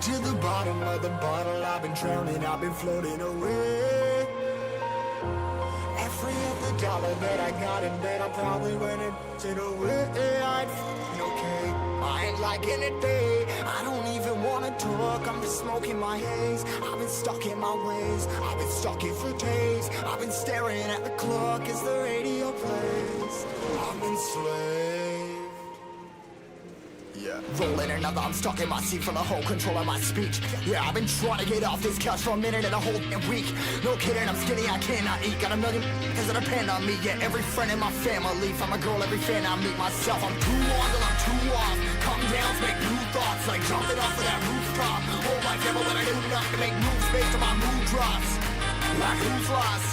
headed to the bottom of the bottle. I've been drowning, I've been floating away. Every other dollar that I got in bed, I probably went and did away. I'd okay, I ain't liking it, babe. I don't even wanna talk, I'm just smoking my haze. I've been stuck in my ways, I've been stuck here for days. I've been staring at the clock as the radio plays. I'm enslaved. Yeah. Rolling another, I'm stuck in my seat for the whole control of my speech. Yeah, I've been trying to get off this couch for a minute and a whole week. No kidding, I'm skinny, I cannot eat. Got a million that depend on me. Yeah, every friend in my family. From a girl, every fan I meet myself. I'm too on till I'm too off. Come down, make new thoughts, like jumping off of that rooftop. Whole life ever when I do nothing to make moves based on my mood drops. Like who's lost?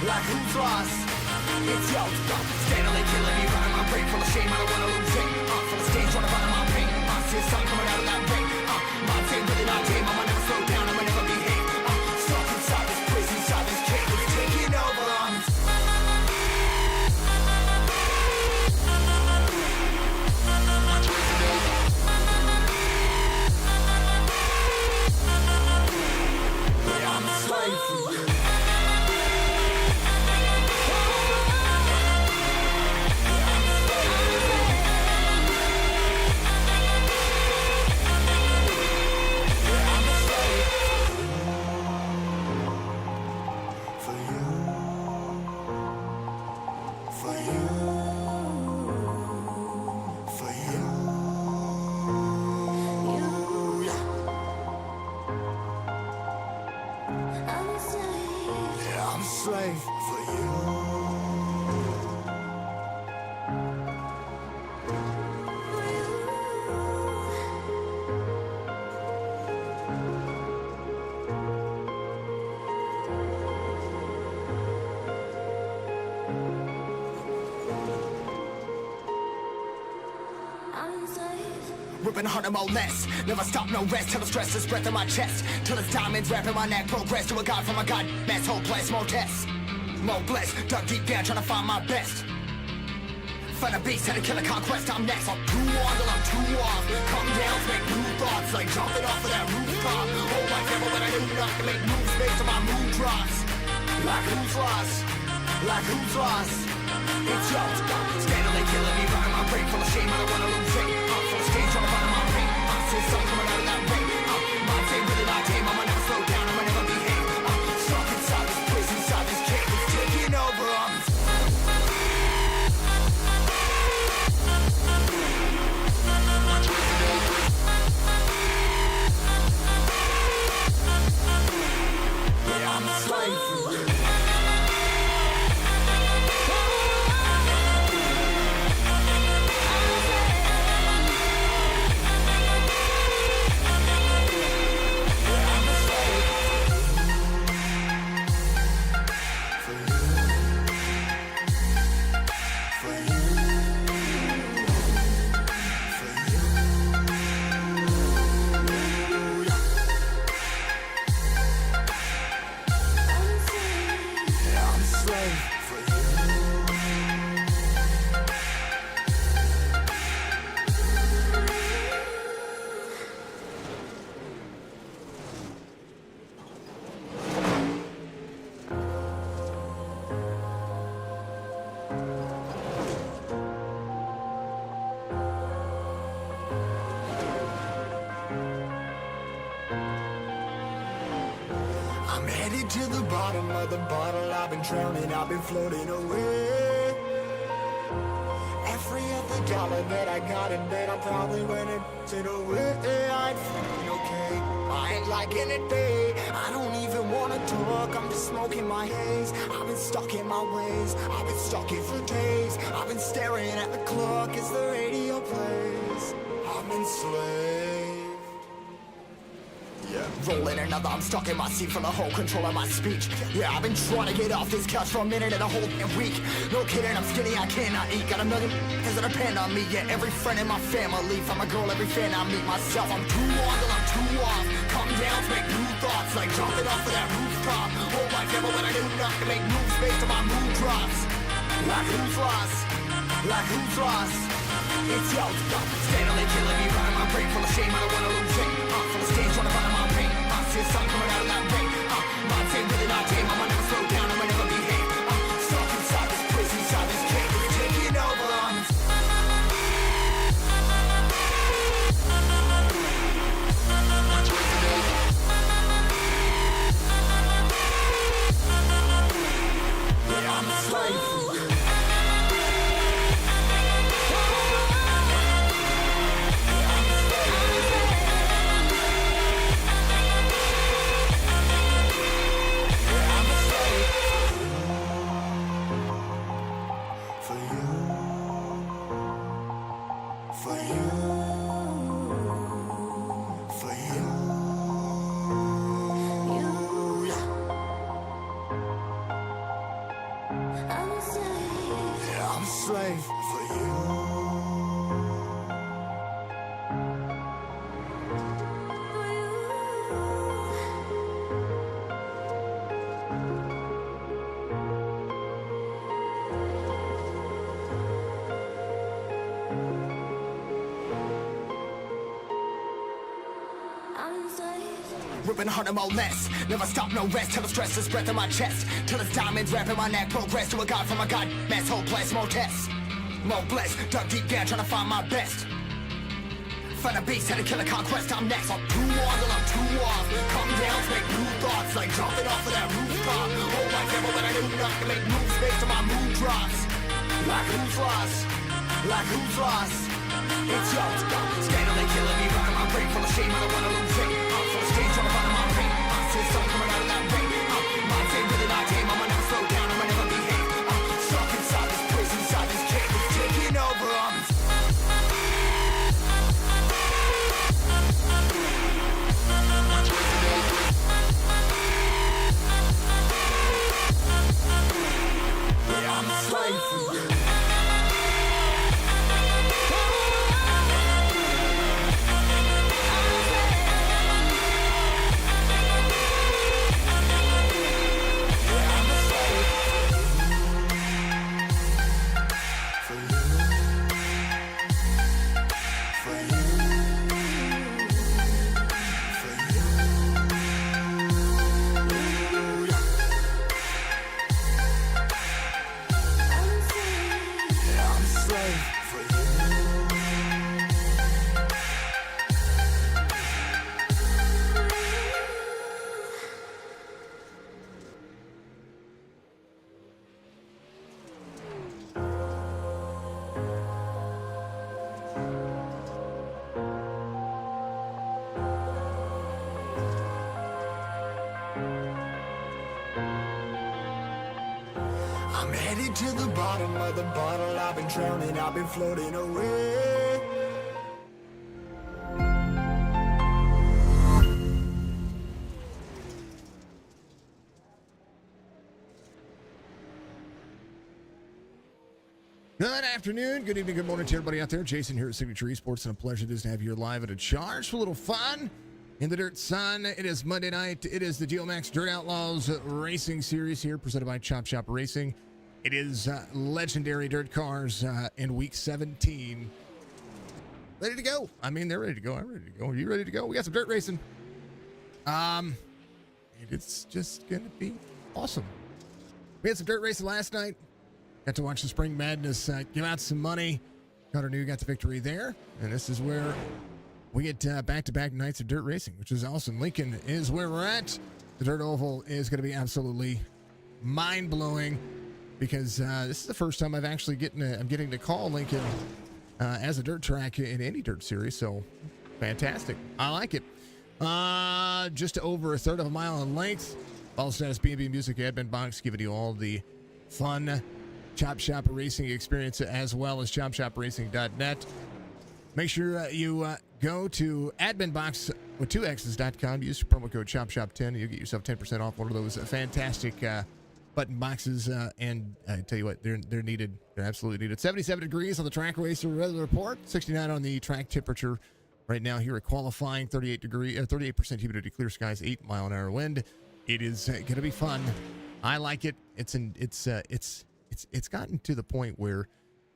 Like who's lost? It's yo, steadily killing me, running my brain full of shame. I don't wanna lose it. Full of stage, trying to run my pain. I see the sun coming out of that rain. My team really not tame. I'ma never slow down, I'ma never behave. Stuck inside this prison, inside this cage, it's taking over. I'm a slave for you. Slave for you. Ripping harder, more less. Never stop, no rest. Till the stress is breath in my chest. Till it's diamonds wrapping my neck. Progress to a god from a god mess. Hopeless, more tests. More blessed. Dug deep down trying to find my best. Find a beast, had to kill a conquest. I'm next. I'm too on till I'm too off. Come down, make new thoughts, like jumping off of that rooftop. Whole life ever when I do nothing to make moves based on my mood drops. Like who's lost? Like who's lost? It's yo, steadily killing me, running my brain full of shame. I don't wanna lose it. Full of stage, trying to run my pain. I see the sun coming out of that rain. My team really not tame. I'ma never slow down, I'ma never behave. Stuck inside this prison, inside this cage, it's taking over. I'm a slave for you. I'm headed to the bottom of the bottle. I've been drowning, I've been floating away. Every other dollar that I got in bed, I probably went and did away. I'd okay, I ain't liking it, babe. I don't even wanna talk, I'm just smoking my haze. I've been stuck in my ways, I've been stuck here for days. I've been staring at the clock as the radio plays. I'm enslaved. Rolling another, I'm stuck in my seat for the whole control of my speech. Yeah, I've been trying to get off this couch for a minute and a whole week. No kidding, I'm skinny, I cannot eat. Got a million that depend on me. Yeah, every friend in my family. From a girl, every fan I meet myself. I'm too on till I'm too off. Come down, make new thoughts, like jumping off of that rooftop. Whole life ever when I do nothing to make moves based on my mood drops. Like who's lost? Like who's lost? It's yo, steadily killing me, running my brain full of shame. I don't wanna lose it. From the stage, trying to find my pain. See the sun coming out of that rain. Minds ain't really not tame. I'ma never slow down, I'ma never behave. Stuck inside this prison, inside this cage. It's taking over. I'm a slave for you. Slave for you. Ripping hard and more less. Never stop, no rest. Till the stress is breath in my chest. Till it's diamonds wrapping my neck. Progress to a god from a god mess. Hopeless, more tests. More blessed. Dug deep down trying to find my best. Find a beast, had to kill a conquest. I'm next. I'm too on till I'm too off. Come down to make new thoughts. Like jumping off of that rooftop. Hold my tempo when I do not to make moves based on my mood drops. Like who's lost? Like who's lost? It's yours. Scandally killing me. Rocking my brain full of shame. I don't wanna lose it. From the stage trying to find my pain. See the sun coming out of that rain. Minds ain't really not tame. I'ma never slow down. I'ma never behave. Stuck inside this prison, inside this cage. It's taking over. I'm a slave for you. I'm headed to the bottom of the bottle. I've been drowning, I've been floating away. Good afternoon, good evening, good morning to everybody out there. Jason here at Signature Esports, and a pleasure it is to have you live at a charge for a little fun in the Dirt Sun. It is Monday night. It is the Geomax Dirt Outlaws Racing Series here, presented by Chop Shop Racing. It is legendary dirt cars in week 17. Ready to go. I mean, they're ready to go. I'm ready to go. Are you ready to go? We got some dirt racing. It's just going to be awesome. We had some dirt racing last night. Got to watch the Spring Madness give out some money. Connor New got the victory there. And this is where we get back-to-back nights of dirt racing, which is awesome. Lincoln is where we're at. The Dirt Oval is going to be absolutely mind-blowing because this is the first time I'm getting to call Lincoln as a dirt track in any dirt series. So fantastic. I like it. Just over a third of a mile in length. All status B&B Music admin box giving you all the fun Chop Shop Racing experience as well as chopshopracing.net. Make sure you go to adminbox with 2x's.com. Use promo code CHOPSHOP10 and you'll get yourself 10% off one of those fantastic button boxes. And I tell you what, they're needed. They're absolutely needed. 77 degrees on the track racer weather report. 69 on the track temperature right now here at qualifying. 38% humidity, clear skies, 8-mile-an-hour wind. It is going to be fun. I like it. It's gotten to the point where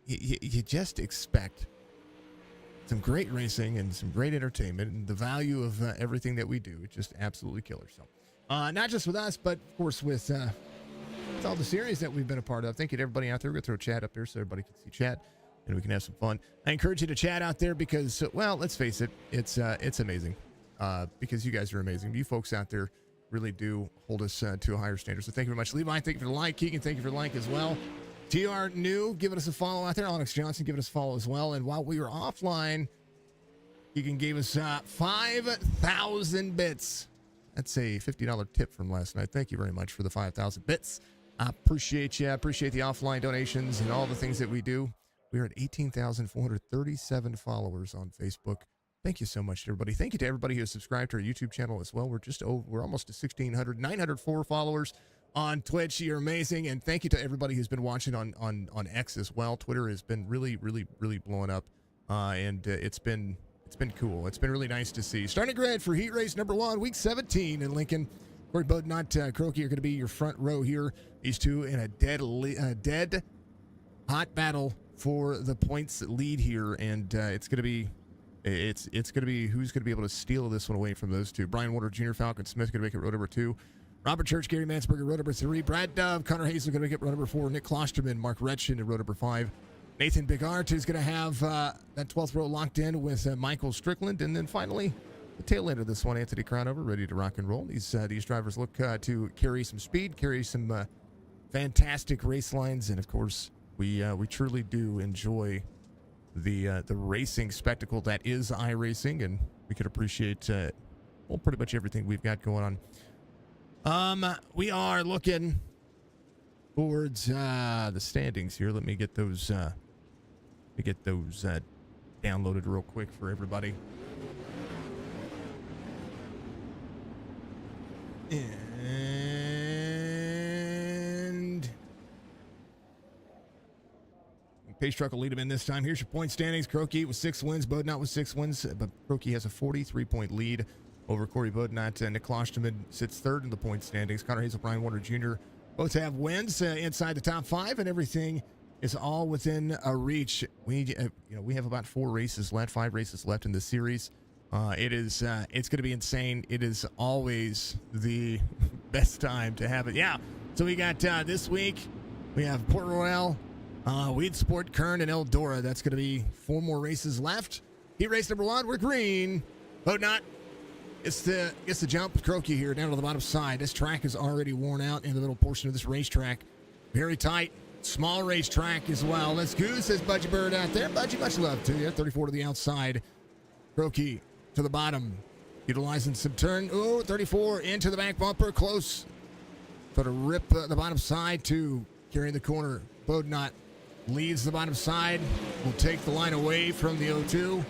you just expect some great racing and some great entertainment, and the value of everything that we do. It's just absolutely killer. So, not just with us, but of course with all the series that we've been a part of. Thank you to everybody out there. We're going to throw chat up there so everybody can see chat and we can have some fun. I encourage you to chat out there because, well, let's face it, it's amazing because you guys are amazing. You folks out there really do hold us to a higher standard. So thank you very much. Levi, thank you for the like. Keegan, thank you for the like as well. TR New, giving us a follow out there. Onyx Johnson, giving us a follow as well. And while we were offline, Keegan gave us 5,000 bits. That's a $50 tip from last night. Thank you very much for the 5,000 bits. I appreciate you. I appreciate the offline donations and all the things that we do. We are at 18,437 followers on Facebook. Thank you so much to everybody. Thank you to everybody who has subscribed to our YouTube channel as well. We're almost to 1,600, 904 followers on Twitch. You're amazing. And thank you to everybody who's been watching on X as well. Twitter has been really, really, really blowing up. And it's been cool. It's been really nice to see. Starting grid for heat race number 1, week 17 in Lincoln. Corey Bodnot, Croaky are going to be your front row here. These two in a dead hot battle for the points lead here, and it's going to be who's going to be able to steal this one away from those two. Brian Warner Jr., Falcon Smith going to make it row number 2. Robert Church, Gary Mansberger, row number 3. Brad Dove, Connor Hazel going to make it row number 4. Nick Klosterman, Mark Retchen in row number 5. Nathan Bigart is going to have that 12th row locked in with Michael Strickland, and then finally the tail end of this one, Anthony Crownover, ready to rock and roll. These drivers look to carry some speed, carry some fantastic race lines, and of course we truly do enjoy the racing spectacle that is iRacing, and we could appreciate pretty much everything we've got going on. We are looking towards the standings here. Let me get those downloaded real quick for everybody. And Pace Truck will lead him in this time. Here's your point standings. Croaky with 6 wins, Bodnot with 6 wins, but Croaky has a 43-point lead over Corey Bodnot. Nick Klosterman sits third in the point standings. Connor Hazel, Brian Warner Jr. both have wins inside the top 5, and everything is all within a reach. We have about 5 races left in the series. It's going to be insane. It is always the best time to have it. Yeah. So we got this week, we have Port Royal, Weed Sport, Kern, and Eldora. That's going to be 4 more races left. Heat race number 1, we're green. Bodnot. It's the jump Croaky here down to the bottom side. This track is already worn out in the middle portion of this racetrack. Very tight. Small racetrack as well. Let's go, says Budgie Bird out there. Budgie, much love to you. 34 to the outside. Croaky to the bottom. Utilizing some turn. Oh, 34 into the back bumper. Close. Try to rip the bottom side to carrying the corner. Bodnot leads the bottom side. Will take the line away from the 02.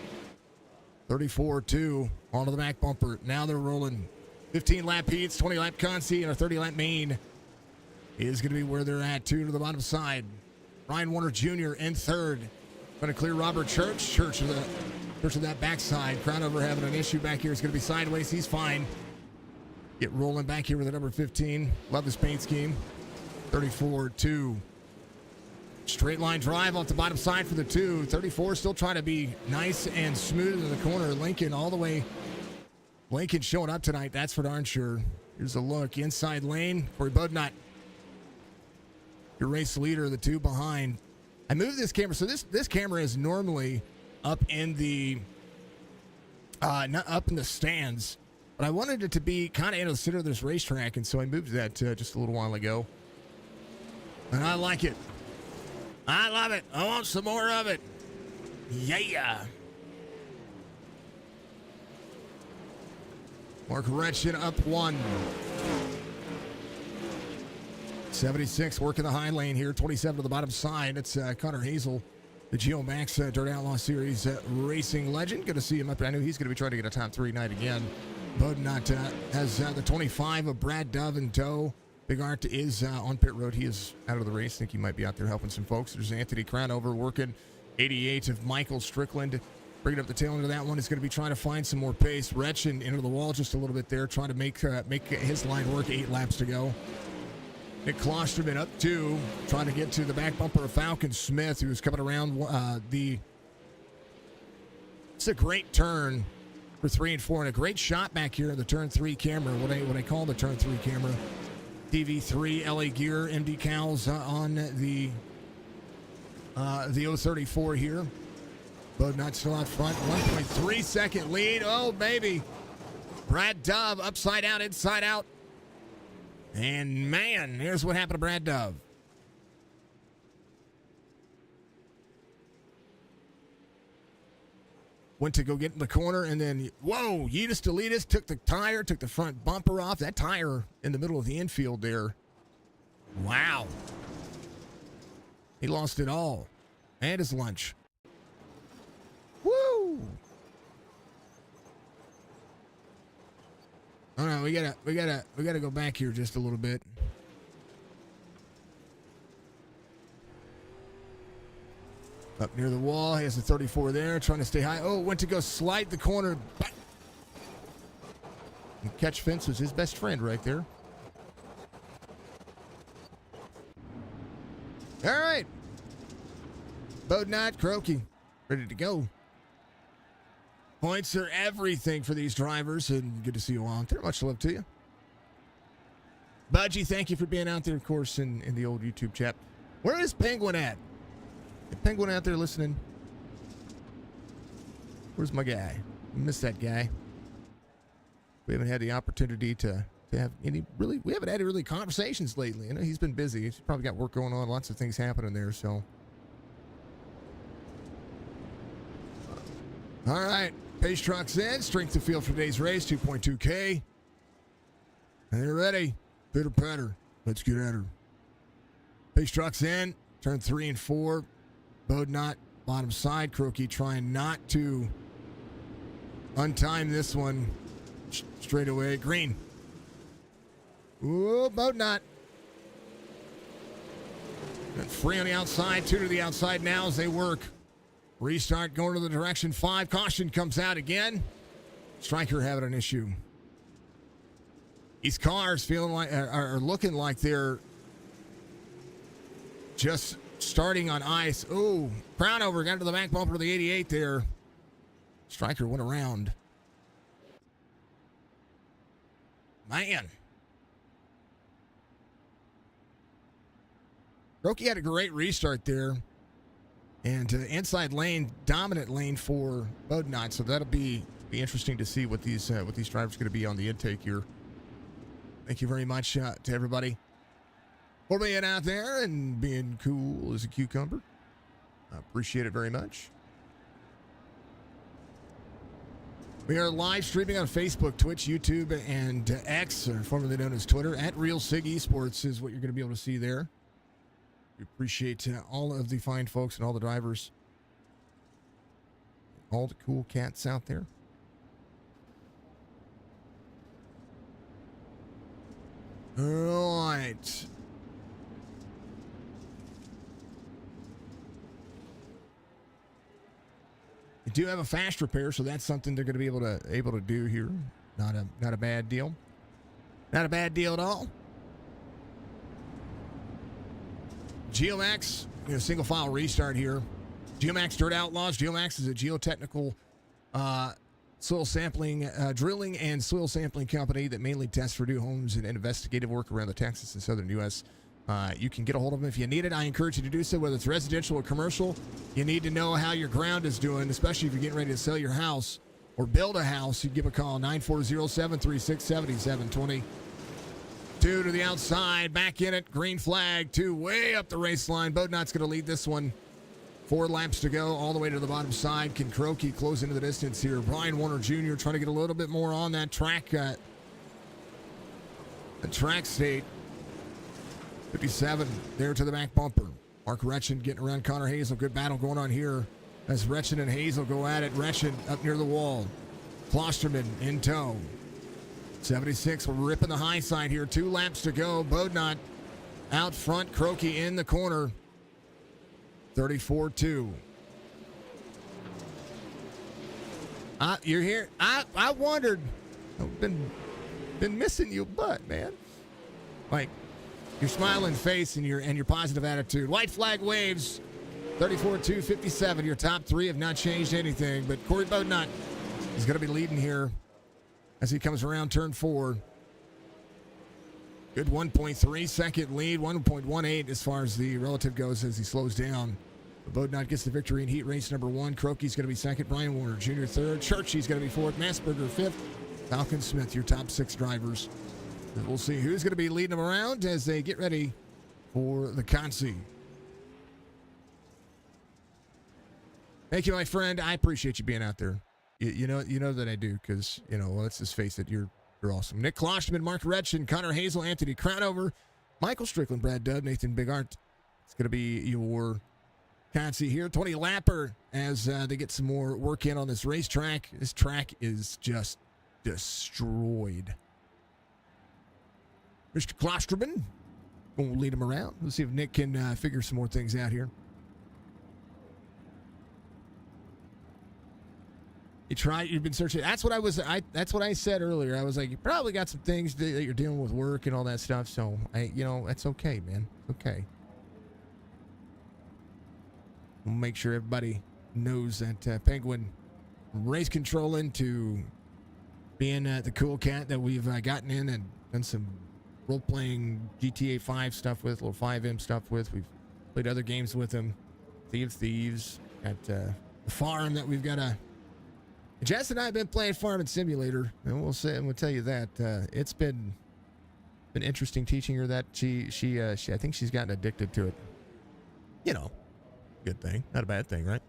34-2 onto the back bumper. Now they're rolling. 15-lap heats, 20-lap consi, and a 30-lap main is going to be where they're at. 2 to the bottom side. Ryan Warner Jr. in third. Going to clear Robert Church. Church to that backside. Crownover having an issue back here. It's going to be sideways. He's fine. Get rolling back here with the number 15. Love this paint scheme. 34-2. Straight line drive off the bottom side for the 2. 34 still trying to be nice and smooth in the corner. Lincoln all the way. Lincoln showing up tonight. That's for darn sure. Here's a look. Inside lane. Corey Bodnot, your race leader, the 2 behind. I moved this camera. So this camera is normally up in the not up in the stands, but I wanted it to be kind of in the center of this racetrack, and so I moved that just a little while ago. And I like it. I love it. I want some more of it. Yeah. Mark Retchen up 1. 76 working the high lane here. 27 to the bottom side. It's Connor Hazel, the Geomax Dirt Outlaw Series racing legend. Good to see him up there. I knew he's going to be trying to get a top 3 night again. Bodnot has the 25 of Brad Dove in tow. Big Art is on pit road. He is out of the race. I think he might be out there helping some folks. There's Anthony Crownover working. 88 of Michael Strickland. Bringing up the tail end of that one is going to be trying to find some more pace. Retchen into the wall just a little bit there, trying to make his line work. 8 laps to go. Nick Klosterman up 2, trying to get to the back bumper of Falcon Smith, who's coming around the It's a great turn for 3 and 4, and a great shot back here in the turn 3 camera. What I call the turn 3 camera. TV3 LA Gear MD Cals on the 034 here. Bodnot still out front. 1.3 second lead. Oh, baby. Brad Dove upside out, inside out. And man, here's what happened to Brad Dove. Went to go get in the corner, and then, whoa, Yeetus Deletus took the tire, took the front bumper off. That tire in the middle of the infield there. Wow. He lost it all. And his lunch. Woo! Oh no, we gotta go back here just a little bit. Up near the wall, he has the 34 there, trying to stay high. Oh, went to go slide the corner. And catch fence was his best friend right there. All right. Bodnot, Croaky, ready to go. Points are everything for these drivers, and good to see you all out there. Much love to you. Budgie, thank you for being out there, of course, in the old YouTube chat. Where is Penguin at? Is Penguin out there listening? Where's my guy? I miss that guy. We haven't had the opportunity to have any really, we haven't had any really conversations lately. You know, he's been busy. He's probably got work going on, lots of things happening there, so. All right, pace trucks in, strength of field for today's race, 2.2K. And they're ready. Pitter patter. Let's get at her. Pace trucks in, turn 3 and 4. Bodnot, bottom side. Croaky trying not to untime this one straight away. Green. Ooh, Bodnot. Free on the outside, 2 to the outside now as they work. Restart going to the direction 5. Caution comes out again. Striker having an issue. These cars feeling like are looking like they're just starting on ice. Ooh, crown over, got to the back bumper of the 88 there. Striker went around. Man. Roki had a great restart there. And inside lane, dominant lane for Bodnot. So that'll be interesting to see what these drivers are going to be on the intake here. Thank you very much to everybody for being out there and being cool as a cucumber. I appreciate it very much. We are live streaming on Facebook, Twitch, YouTube, and X, or formerly known as Twitter. At Real Sig Esports is what you're going to be able to see there. We appreciate all of the fine folks and all the drivers. All the cool cats out there. All right. You do have a fast repair, so that's something they're going to be able to do here. Not a bad deal. Not a bad deal at all. Geomax, single file restart here. Geomax Dirt Outlaws. Geomax is a geotechnical soil sampling, drilling and soil sampling company that mainly tests for new homes and investigative work around the Texas and southern U.S. You can get a hold of them if you need it. I encourage you to do so, whether it's residential or commercial. You need to know how your ground is doing, especially if you're getting ready to sell your house or build a house. You give a call, 940-736-7720. 2 to the outside, back in it, green flag, 2 way up the race line. Bodnot's going to lead this one. 4 laps to go, all the way to the bottom side. Can Croaky close into the distance here? Brian Warner Jr. trying to get a little bit more on that track. The track state. 57 there to the back bumper. Mark Retchen getting around Connor Hazel. Good battle going on here as Retchen and Hazel go at it. Retchen up near the wall. Klosterman in tow. 76, we're ripping the high side here. 2 laps to go. Bodnot out front. Croaky in the corner. 34-2. You're here. I wondered. I've been missing you, butt, man. Like your smiling face and your positive attitude. White flag waves 34-257. Your top three have not changed anything, but Corey Bodnut is going to be leading here as he comes around turn 4. Good 1.3 second lead, 1.18 as far as the relative goes as he slows down. Bodnut gets the victory in heat race number 1. Croaky's going to be second. Brian Warner Jr. third. Churchy's going to be fourth. Massberger fifth. Falcon Smith, your top 6 drivers. And we'll see who's going to be leading them around as they get ready for the Consi. Thank you, my friend. I appreciate you being out there. You know that I do because, let's just face it, you're awesome. Nick Klosterman, Mark Retchen, Connor Hazel, Anthony Crownover, Michael Strickland, Brad Dubb, Nathan Bigart. It's going to be your Consi here. Tony Lapper as they get some more work in on this racetrack. This track is just destroyed. Mr. Klosterman, we'll lead him around. Let's see if Nick can figure some more things out here. You've been searching. That's what I said earlier. I was like, you probably got some things that you're dealing with work and all that stuff. So that's okay, man. Okay. We'll make sure everybody knows that Penguin race controlling to being the cool cat that we've gotten in and done some role-playing GTA 5 stuff with, little 5M stuff with. We've played other games with him. Thieves. Got the farm that we've got a... Jess and I have been playing Farming Simulator, and we'll tell you that it's been interesting teaching her that. She I think she's gotten addicted to it. Good thing, not a bad thing, right?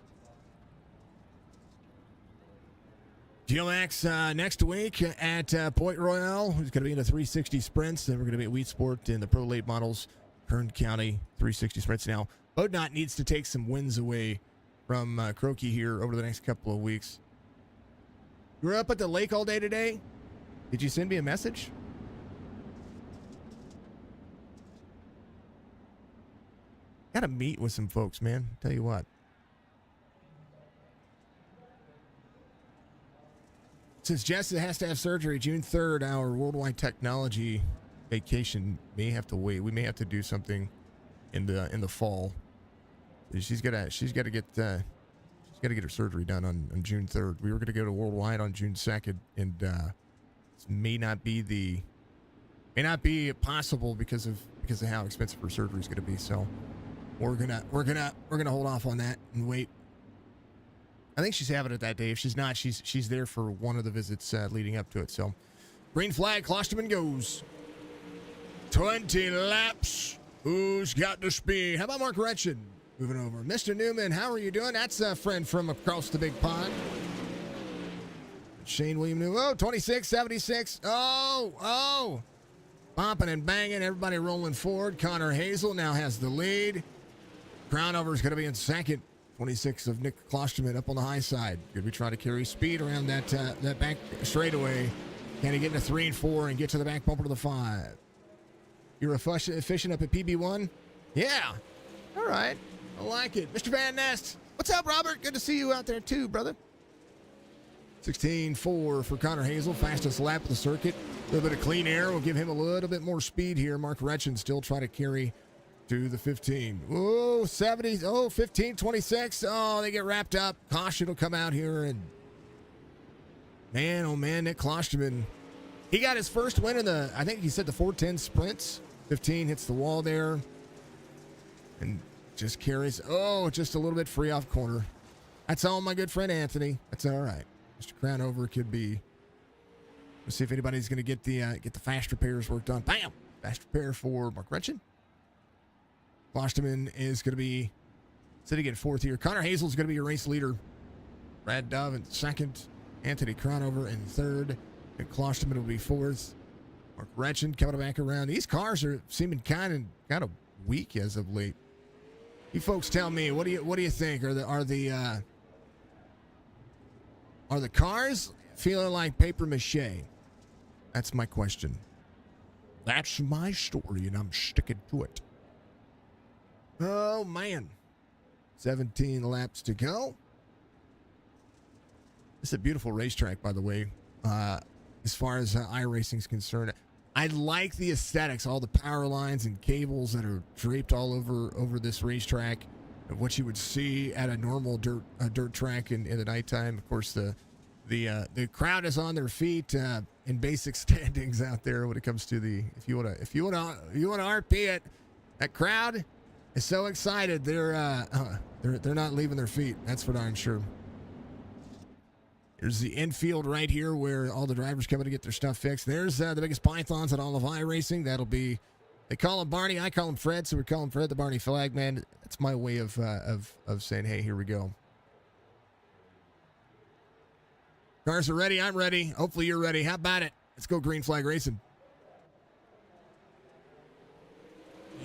Geomax next week at Point Royale. Who's going to be in the 360 sprints? Then we're going to be at Wheat Sport in the Pro Late Models, Kern County 360 sprints. Now, Bodnot needs to take some wins away from Croaky here over the next couple of weeks. You were up at the lake all day today? Did you send me a message? Gotta meet with some folks, man. Tell you what. Since Jess has to have surgery June 3rd, our worldwide technology vacation may have to wait. We may have to do something in the fall. She's gotta get her surgery done on June 3rd. We were going to go to Worldwide on June 2nd, and this may not be possible because of how expensive her surgery is going to be. So we're gonna hold off on that and wait. I think she's having it that day. If she's not, she's there for one of the visits leading up to it. So green flag, Klosterman goes 20 laps. Who's got the speed? How about Mark Retchen? Moving over. Mr. Newman, how are you doing? That's a friend from across the big pond. Shane William Newman. Oh, 26-76. Oh. Bumping and banging. Everybody rolling forward. Connor Hazel now has the lead. Crownover is going to be in second. 26 of Nick Klosterman up on the high side. Could we try to carry speed around that back straightaway? Can he get into 3 and 4 and get to the back bumper to the 5? You're efficient up at PB1? Yeah. All right. I like it. Mr. Van Nest. What's up, Robert? Good to see you out there, too, brother. 16-4 for Connor Hazel. Fastest lap of the circuit. A little bit of clean air will give him a little bit more speed here. Mark Retchen still trying to carry to the 15. Oh, 70. Oh, 15, 26. Oh, they get wrapped up. Caution will come out here. And man, oh, man, Nick Klosterman. He got his first win in I think he said the 410 sprints. 15 hits the wall there. And just carries, just a little bit free off corner. That's all, my good friend Anthony. That's all right. Mr. Crownover could be. Let's see if anybody's going to get the fast repairs worked on. Bam! Fast repair for Mark Retchen. Klosterman is going to be sitting in fourth here. Connor Hazel's going to be your race leader. Brad Dove in second. Anthony Crownover in third. And Klosterman will be fourth. Mark Retchen coming back around. These cars are seeming kind of weak as of late. You folks tell me, what do you think? Are the cars feeling like paper mache? That's my question. That's my story, and I'm sticking to it. Oh man, 17 laps to go. This is a beautiful racetrack, by the way. As far as iRacing is concerned, I like the aesthetics, all the power lines and cables that are draped all over this racetrack. what you would see at a normal dirt track in the nighttime. Of course, the crowd is on their feet in basic standings out there when it comes to if you want to RP it. That crowd is so excited they're not leaving their feet. That's for darn sure. There's the infield right here where all the drivers come in to get their stuff fixed. There's the biggest pythons in all of iRacing. That'll be, they call him Barney, I call him Fred, so we call him Fred the Barney Flagman. That's my way of saying, hey, here we go. Cars are ready. I'm ready. Hopefully you're ready. How about it? Let's go green flag racing.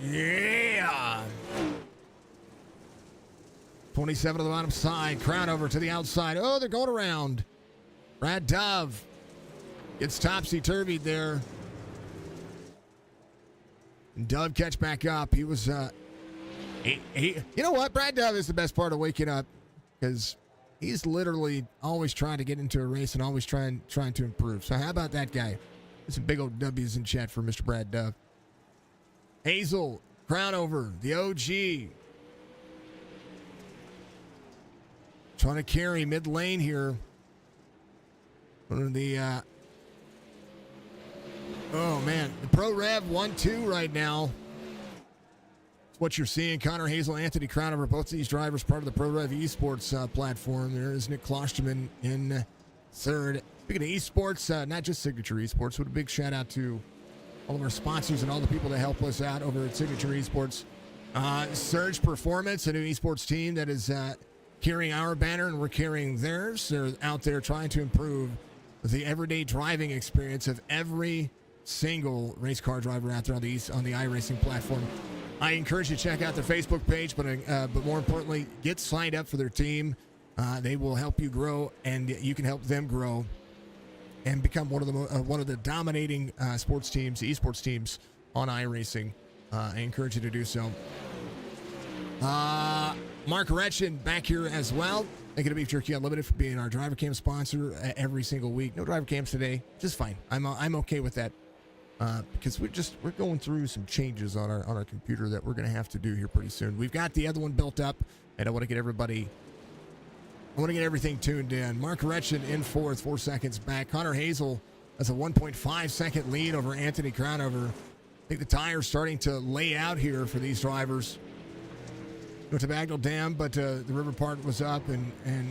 Yeah. 27 to the bottom side. Crown over to the outside. Oh, they're going around. Brad Dove gets topsy-turvied there. And Dove catch back up. He was, you know what? Brad Dove is the best part of waking up because he's literally always trying to get into a race and always trying to improve. So how about that guy? There's some big old W's in chat for Mr. Brad Dove. Hazel, crown over, the OG. Trying to carry mid lane here. The oh man, the Pro Rev 1-2 right now. It's what you're seeing. Connor Hazel, Anthony Crownover, both of these drivers part of the Pro Rev Esports platform. There is Nick Klosterman in third. Speaking of esports, not just Signature Esports, but a big shout out to all of our sponsors and all the people that help us out over at Signature Esports. Surge Performance, a new esports team that is carrying our banner and we're carrying theirs. They're out there trying to improve the everyday driving experience of every single race car driver out there on the iRacing platform. I encourage you to check out their Facebook page, but more importantly, get signed up for their team. They will help you grow, and you can help them grow and become one of the dominating sports teams, esports teams on iRacing. I encourage you to do so. Mark Retchen back here as well. Thank you to Beef Jerky Unlimited for being our driver cam sponsor every single week. No driver cams today, just fine. I'm okay with that because we're going through some changes on our computer that we're going to have to do here pretty soon. We've got the other one built up, and I want to get everything tuned in. Mark Retchen in fourth, 4 seconds back. Connor Hazel has a 1.5 second lead over Anthony Crownover. I think the tire's starting to lay out here for these drivers. Went to Bagnell Dam, but the river part was up and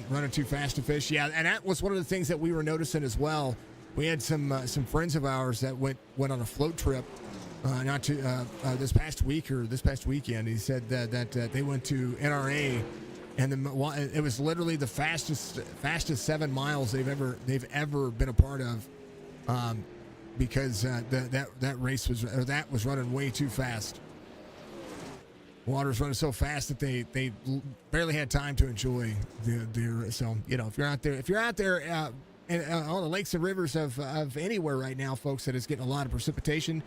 running too fast to fish. Yeah, and that was one of the things that we were noticing as well. We had some friends of ours that went on a float trip, this past weekend. He said that they went to NRA, and it was literally the fastest 7 miles they've ever been a part of, because that race was running way too fast. Water was running so fast that they barely had time to enjoy the so if you're out there and all the lakes and rivers of anywhere right now, folks, that is getting a lot of precipitation,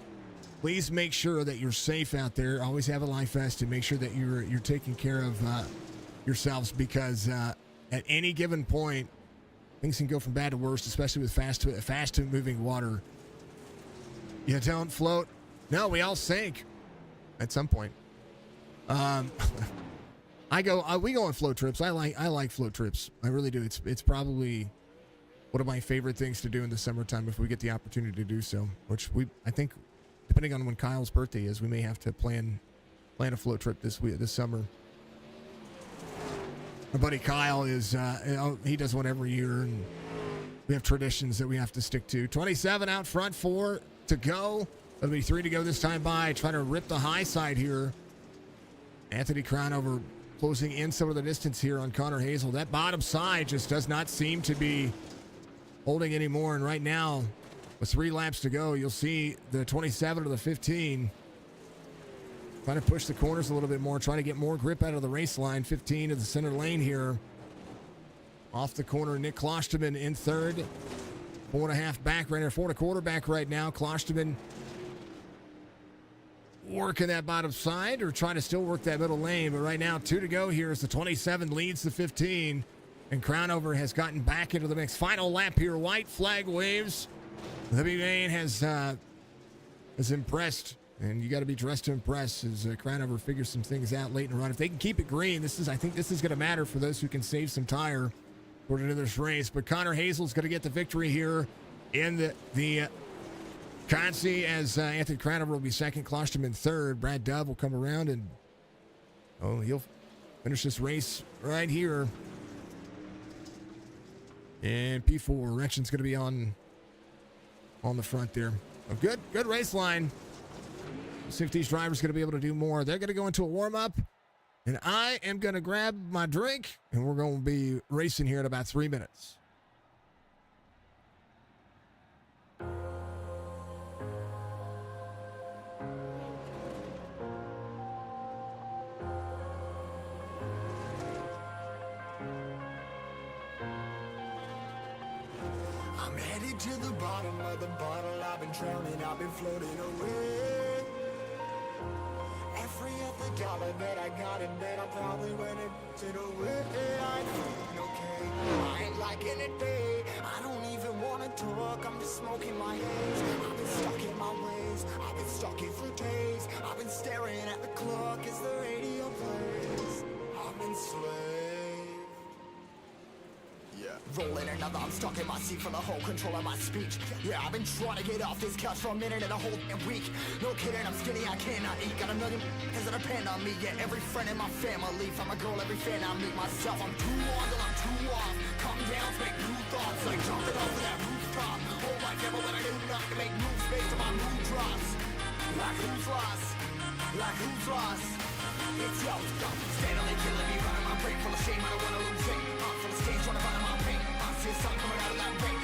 please make sure that you're safe out there. Always have a life vest and make sure that you're taking care of yourselves, because at any given point things can go from bad to worse, especially with fast moving water. You don't float. No, we all sink at some point. We go on float trips. I like float trips. I really do. It's probably one of my favorite things to do in the summertime if we get the opportunity to do so, which I think, depending on when Kyle's birthday is, we may have to plan a float trip this summer. My buddy Kyle he does one every year, and we have traditions that we have to stick to. 27 out front, 4 to go. There'll be 3 to go this time by. Trying to rip the high side here. Anthony Crownover closing in some of the distance here on Connor Hazel. That bottom side just does not seem to be holding anymore. And right now, with 3 laps to go, you'll see the 27 to the 15 trying to push the corners a little bit more, trying to get more grip out of the race line. 15 to the center lane here. Off the corner, Nick Klosterman in third. 4.5 back right there, 4.25 back right now. Klosterman working that bottom side, or trying to still work that middle lane. But right now, 2 to go here as the 27 leads the 15. And Crownover has gotten back into the mix. Final lap here. White flag waves. The big main has impressed And you got to be dressed to impress as Crownover figures some things out late in the run. If they can keep it green, I think this is going to matter for those who can save some tire for into this race. But Connor Hazel's going to get the victory here in the Consi, as Anthony Crownover will be second, Klosterman third. Brad Dove will come around and he'll finish this race right here. And P4, Wretchen's going to be on the front there. A good race line. See if these drivers are going to be able to do more. They're going to go into a warm-up, and I am going to grab my drink, and we're going to be racing here in about 3 minutes. I'm headed to the bottom of the bottle. I've been drowning, I've been floating away. Every other dollar that I got in bed, I'm probably winning to the way. I feel okay, I ain't liking it, babe. I don't even wanna talk, I'm just smoking my haze. I've been stuck in my ways, I've been stuck in for days. I've been staring at the clock as the radio plays. I've been slaved. Yeah. Rolling another, I'm stuck in my seat for the whole control of my speech. Yeah, I've been trying to get off this couch for a minute and a whole week. No kidding, I'm skinny, I cannot eat. Got a million that depend on me. Yeah, every friend in my family. From a girl, every fan I meet myself. I'm too on till I'm too off. Come down, make new thoughts. Like jumping off of that rooftop. Oh my God, but when I do nothing to make moves based on my mood drops. Like who's lost? Like who's lost? It's yo, steadily killing me, running my brain full of shame. I don't wanna lose it. Full of stage, trying to find my pain. See the sun coming out of that rain.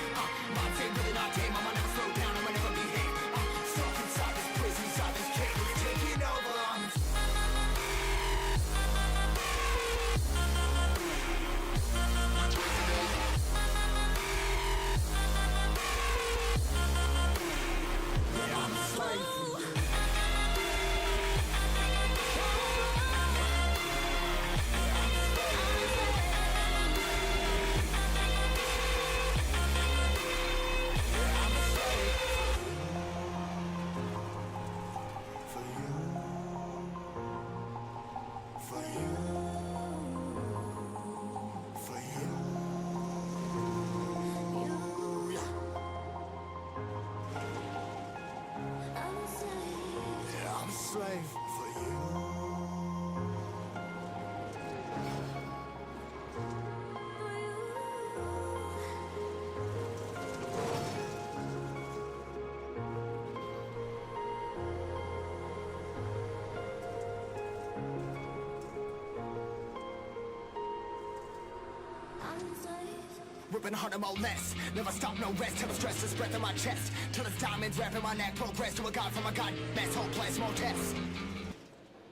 My team really not tame. I'ma never slow down. I'ma never behave. Stuck inside this prison, inside this cage. It's taking over. Yeah, I'm a slave. Slave for you. Ripping harder, more less. Never stop, no rest. Till the stress is breath in my chest. Till it's diamonds wrapping my neck. Progress to a god from a god. Mess, hopeless, more tests.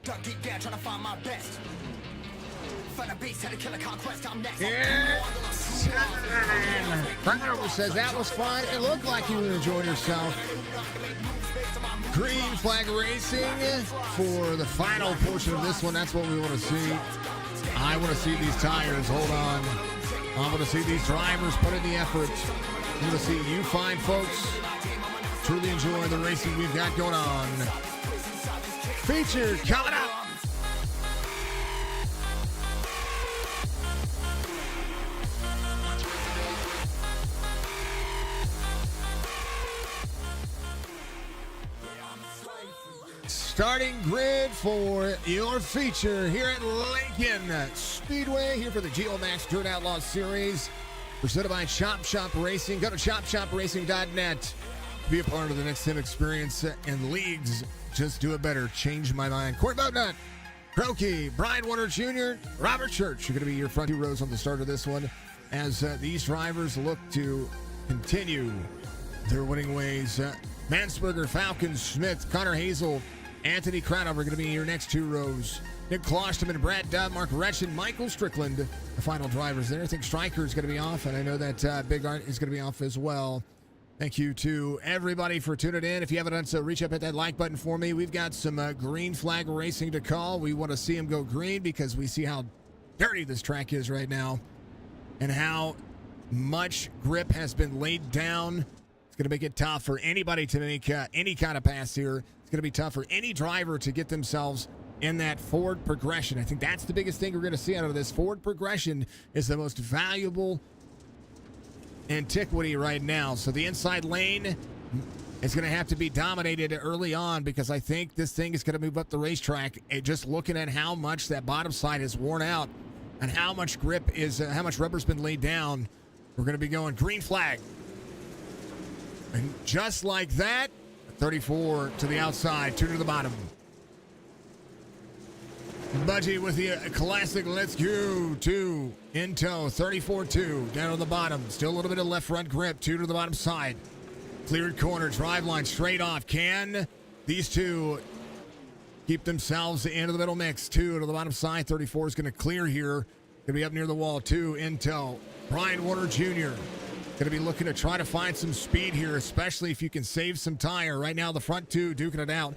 Dug deep down, trying to find my best. Find a beast, had to kill a conquest. I'm next. Yes. Crownover says that was fun. It looked like you were enjoying yourself. Green flag racing for the final portion of this one. That's what we want to see. I want to see these tires. Hold on. I want to see these drivers put in the effort. I want to see you fine folks truly enjoy the racing we've got going on. Feature coming up. Starting grid for your feature here at Lincoln Speedway, here for the Geomax Dirt Outlaws Series, presented by Chop Shop Racing. Go to chopshopracing.net. Be a part of the next 10 experience and leagues. Just do it better. Change my mind. Corey Boatnut, Crokey, Brian Warner Jr., Robert Church are going to be your front two rows on the start of this one as these drivers look to continue their winning ways. Mansberger, Falcons, Smith, Connor Hazel, Anthony Crownover are going to be your next two rows. Nick Klosterman, Brad Dove, Mark Wretchen, Michael Strickland, the final drivers there. I think Stryker is going to be off, and I know that Big Art is going to be off as well. Thank you to everybody for tuning in. If you haven't done so, reach up, hit that like button for me. We've got some green flag racing to call. We want to see them go green because we see how dirty this track is right now and how much grip has been laid down It's going to make it tough for anybody to make any kind of pass here. It's going to be tough for any driver to get themselves in that forward progression. I think that's the biggest thing we're going to see out of this. Forward progression is the most valuable antiquity right now. So the inside lane is going to have to be dominated early on, because I think this thing is going to move up the racetrack. And just looking at how much that bottom side is worn out and how much grip is, how much rubber's been laid down, we're going to be going green flag. And just like that, 34 to the outside, 2 to the bottom. Budgie with the classic let's go, 2 in tow, 34-2 down on the bottom. Still a little bit of left front grip, 2 to the bottom side. Cleared corner, drive line straight off. Can these two keep themselves into the middle mix? 2 to the bottom side, 34 is going to clear here. Going to be up near the wall, 2 in tow. Brian Warner Jr. going to be looking to try to find some speed here, especially if you can save some tire. Right now, the front two duking it out.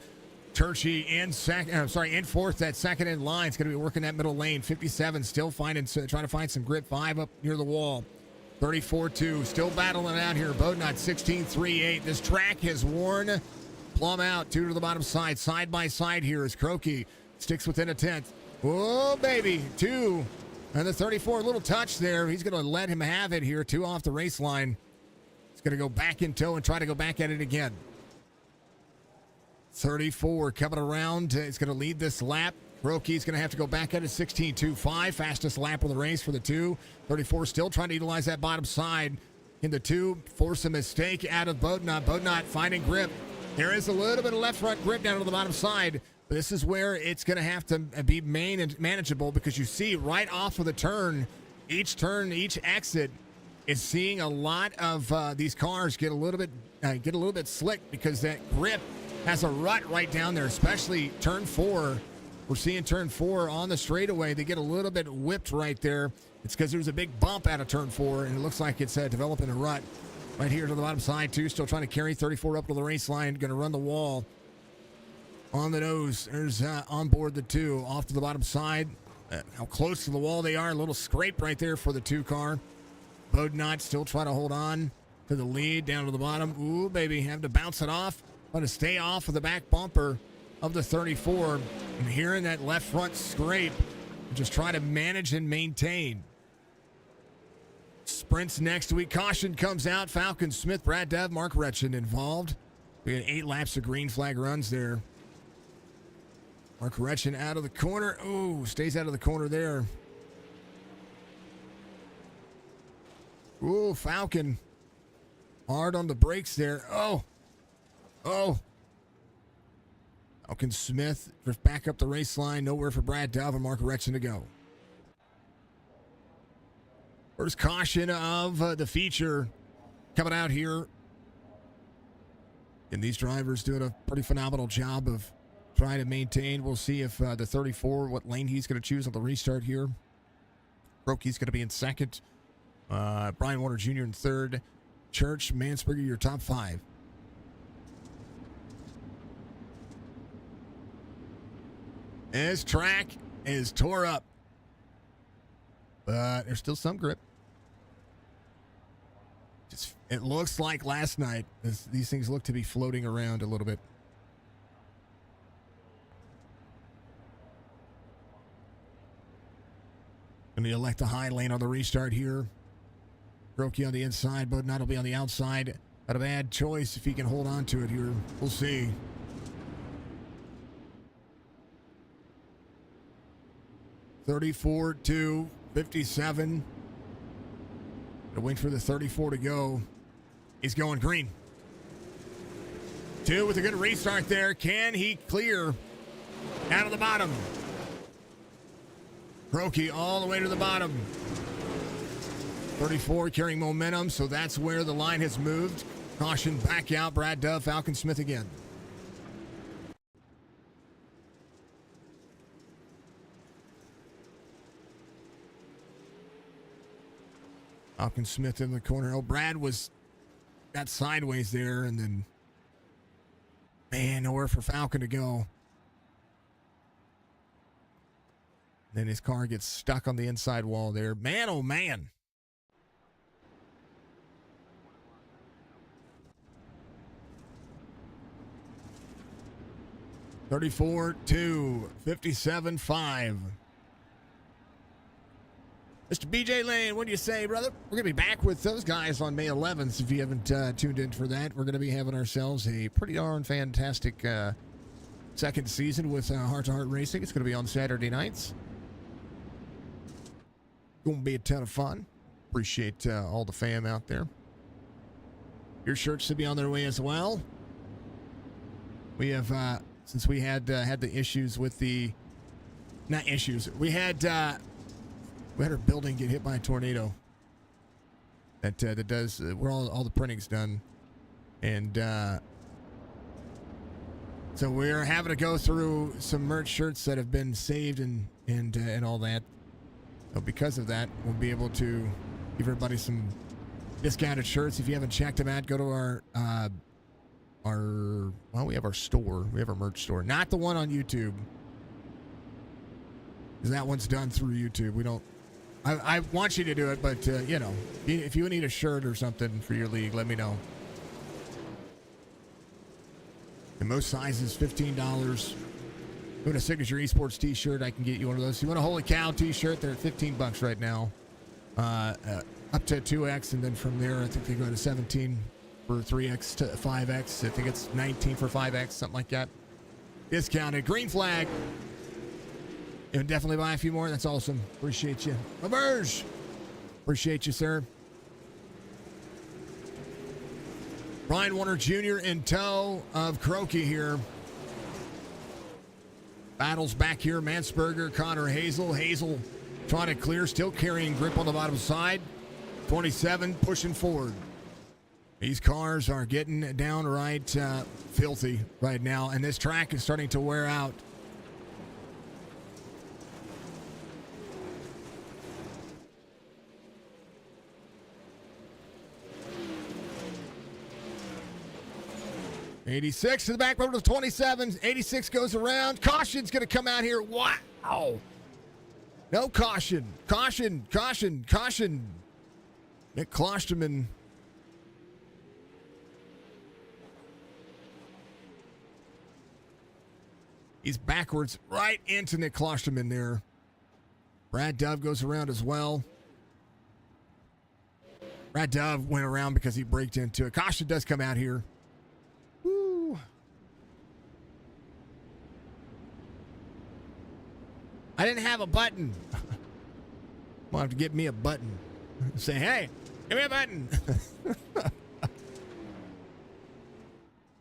Turchi in fourth, that second in line is going to be working that middle lane. 57 still trying to find some grip. 5 up near the wall. 34-2 still battling out here. Bodnot 16-3-8. This track has worn plumb out. 2 to the bottom side by side here as Croaky sticks within a tenth. Oh baby, 2 and the 34, a little touch there. He's going to let him have it here. 2 off the race line. He's going to go back in tow and try to go back at it again. 34 coming around. He's going to lead this lap. Roki's going to have to go back at it. 16.25. Fastest lap of the race for the 2. 34 still trying to utilize that bottom side in the 2. Force a mistake out of Bodnot. Bodnot finding grip. There is a little bit of left front grip down to the bottom side. But this is where it's going to have to be manageable, because you see right off of the turn, each exit is seeing a lot of these cars get a little bit slick, because that grip has a rut right down there, especially turn 4. We're seeing turn 4 on the straightaway. They get a little bit whipped right there. It's because there's a big bump out of turn 4, and it looks like it's developing a rut right here to the bottom side, too. Still trying to carry 34 up to the race line. Going to run the wall on the nose. There's on board the 2 off to the bottom side. How close to the wall they are. A little scrape right there for the 2 car. Bodnot still trying to hold on to the lead down to the bottom. Ooh, baby, have to bounce it off. Want to stay off of the back bumper of the 34. And hearing that left front scrape, just try to manage and maintain. Sprints next week. Caution comes out. Falcon Smith, Brad Dove, Mark Retchin involved. We had 8 laps of green flag runs there. Mark Retchin out of the corner. Ooh, stays out of the corner there. Ooh, Falcon hard on the brakes there. Oh. Falcon Smith drift back up the race line. Nowhere for Brad Dove and Mark Retchin to go. First caution of the feature coming out here. And these drivers doing a pretty phenomenal job of trying to maintain. We'll see if the 34, what lane he's going to choose on the restart here. Roki's going to be in second. Brian Warner Jr. in third. Church, Mansberger, your top 5. This track is tore up, but there's still some grip. It looks like last night, these things look to be floating around a little bit. Going to elect the high lane on the restart here. Brokey on the inside, Bodnot will be on the outside. Not a bad choice if he can hold on to it here. We'll see. (34-2, 57). Gonna wait for the 34 to go. He's going green. 2 with a good restart there. Can he clear out of the bottom? Brokey all the way to the bottom. 34 carrying momentum, so that's where the line has moved. Caution back out. Brad Dove, Falcon Smith again. Falcon Smith in the corner. Oh, Brad got sideways there, and then, man, nowhere for Falcon to go. Then his car gets stuck on the inside wall there. Man, oh, man. 34-2, 57-5. Mr. BJ Lane, what do you say, brother? We're going to be back with those guys on May 11th. If you haven't tuned in for that, we're going to be having ourselves a pretty darn fantastic second season with Heart to Heart Racing. It's going to be on Saturday nights. Going to be a ton of fun. Appreciate all the fam out there. Your shirts should be on their way as well. We have, since we had the issues with the, not issues, we had our building get hit by a tornado. That does where all the printing's done, and so we're having to go through some merch shirts that have been saved and all that. So because of that, we'll be able to give everybody some discounted shirts. If you haven't checked them out, go to our well, we have our store. We have our merch store, not the one on YouTube, because that one's done through YouTube. We don't. I want you to do it, but you know, if you need a shirt or something for your league, let me know. And most sizes, $15. You want a signature esports t-shirt, I can get you one of those. You want a Holy Cow t-shirt, they're at $15 right now. Up to 2X, and then from there, I think they go to 17 for 3X to 5X. I think it's 19 for 5X, something like that. Discounted. Green flag. You can definitely buy a few more. That's awesome. Appreciate you. Emerge. Appreciate you, sir. Brian Warner Jr. in tow of Croaky here. Battles back here. Mansberger, Connor Hazel. Hazel trying to clear, still carrying grip on the bottom side. 27 pushing forward. These cars are getting downright filthy right now, and this track is starting to wear out. '86 to the back row to 27. 86 goes around. Caution's going to come out here. Wow. No caution. Caution. Caution. Caution. Nick Klosterman. He's backwards right into Nick Klosterman there. Brad Dove goes around as well. Brad Dove went around because he braked into it. Caution does come out here. Woo. I didn't have a button. I'll have to get me a button. Say, hey, give me a button.